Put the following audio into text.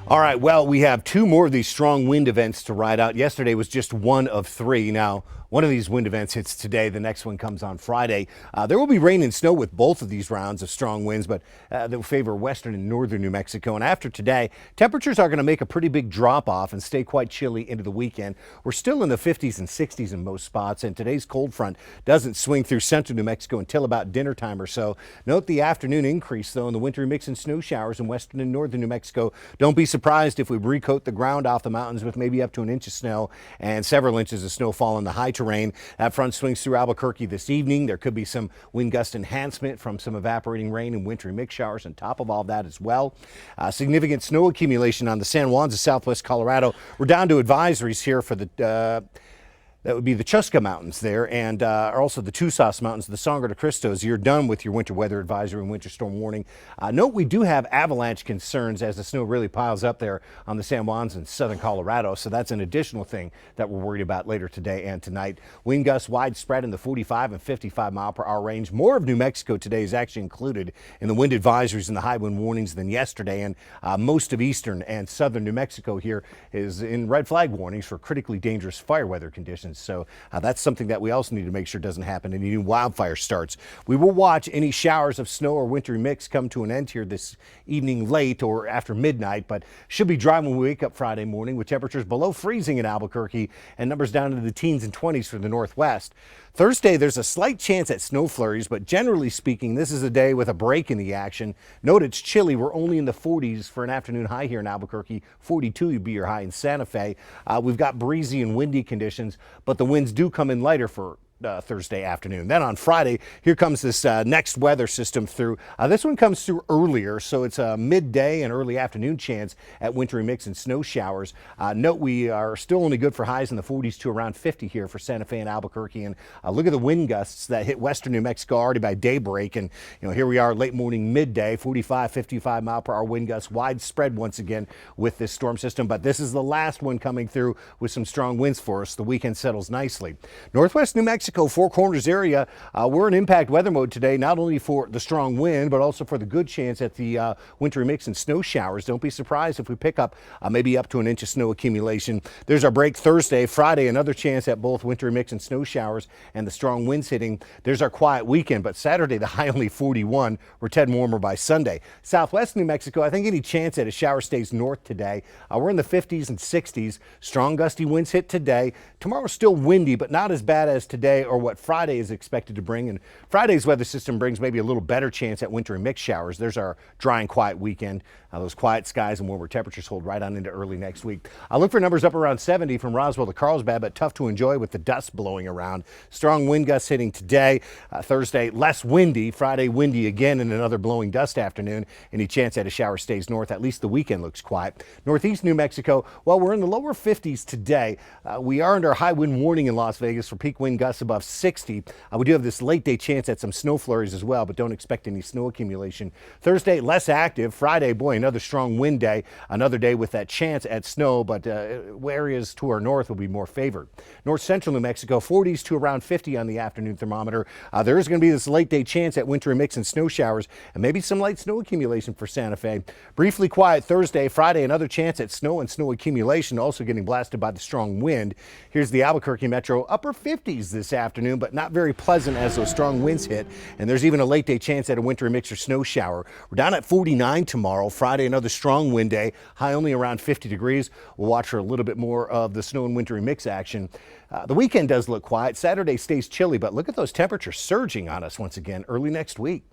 All right, well, we have two more of these strong wind events to ride out. Yesterday was just one of three. Now, one of these wind events hits today. The next one comes on Friday. There will be rain and snow with both of these rounds of strong winds, but they'll favor western and northern New Mexico. And after today, temperatures are going to make a pretty big drop off and stay quite chilly into the weekend. We're still in the 50s and 60s in most spots, and today's cold front doesn't swing through central New Mexico until about dinner time or so. Note the afternoon increase, though, in the wintry mix and snow showers in western and northern New Mexico. Don't be surprised if we recoat the ground off the mountains with maybe up to an inch of snow and several inches of snowfall in the high terrain. That front swings through Albuquerque this evening. There could be some wind gust enhancement from some evaporating rain and wintry mix showers on top of all that as well. Significant snow accumulation on the San Juans of southwest Colorado. We're down to advisories here for that would be the Chusca Mountains there, and also the Tusas Mountains, the Sangre de Cristos. You're done with your winter weather advisory and winter storm warning. Note we do have avalanche concerns as the snow really piles up there on the San Juans in southern Colorado, so that's an additional thing that we're worried about later today and tonight. Wind gusts widespread in the 45 and 55 mile per hour range. More of New Mexico today is actually included in the wind advisories and the high wind warnings than yesterday, and most of eastern and southern New Mexico here is in red flag warnings for critically dangerous fire weather conditions. So that's something that we also need to make sure doesn't happen any new wildfire starts. We will watch any showers of snow or wintry mix come to an end here this evening late or after midnight, but should be dry when we wake up Friday morning with temperatures below freezing in Albuquerque and numbers down into the teens and 20s for the northwest. Thursday, there's a slight chance at snow flurries, but generally speaking, this is a day with a break in the action. Note it's chilly. We're only in the 40s for an afternoon high here in Albuquerque. 42 would be your high in Santa Fe. We've got breezy and windy conditions, but the winds do come in lighter for Thursday afternoon. Then on Friday, here comes this next weather system through. This one comes through earlier, so it's a midday and early afternoon chance at wintry mix and snow showers. Note we are still only good for highs in the 40s to around 50 here for Santa Fe and Albuquerque. And look at the wind gusts that hit western New Mexico already by daybreak. And here we are late morning, midday, 45, 55 mile per hour wind gusts widespread once again with this storm system. But this is the last one coming through with some strong winds for us. The weekend settles nicely. Northwest New Mexico, Four Corners area, we're in impact weather mode today, not only for the strong wind, but also for the good chance at the wintry mix and snow showers. Don't be surprised if we pick up maybe up to an inch of snow accumulation. There's our break Thursday. Friday, another chance at both wintry mix and snow showers and the strong winds hitting. There's our quiet weekend, but Saturday, the high only 41. We're 10 warmer by Sunday. Southwest New Mexico, I think any chance at a shower stays north today. We're in the 50s and 60s. Strong gusty winds hit today. Tomorrow's still windy, but not as bad as today or what Friday is expected to bring. And Friday's weather system brings maybe a little better chance at wintry mix showers. There's our dry and quiet weekend. Those quiet skies and warmer temperatures hold right on into early next week. I look for numbers up around 70 from Roswell to Carlsbad, but tough to enjoy with the dust blowing around. Strong wind gusts hitting today. Thursday, less windy. Friday, windy again and another blowing dust afternoon. Any chance at a shower stays north. At least the weekend looks quiet. Northeast New Mexico, well, we're in the lower 50s today. We are under a high wind warning in Las Vegas for peak wind gusts above 60. We do have this late day chance at some snow flurries as well, but don't expect any snow accumulation. Thursday, less active. Friday, boy, another strong wind day. Another day with that chance at snow, but areas to our north will be more favored. North central New Mexico, 40s to around 50 on the afternoon thermometer. There is going to be this late day chance at wintry mix and snow showers and maybe some light snow accumulation for Santa Fe. Briefly quiet Thursday. Friday, another chance at snow and snow accumulation, also getting blasted by the strong wind. Here's the Albuquerque metro, upper 50s this afternoon, but not very pleasant as those strong winds hit. And there's even a late day chance at a wintry mix or snow shower. We're down at 49 tomorrow. Friday, another strong wind day, high only around 50 degrees. We'll watch for a little bit more of the snow and wintry mix action. The weekend does look quiet. Saturday stays chilly, but look at those temperatures surging on us once again early next week.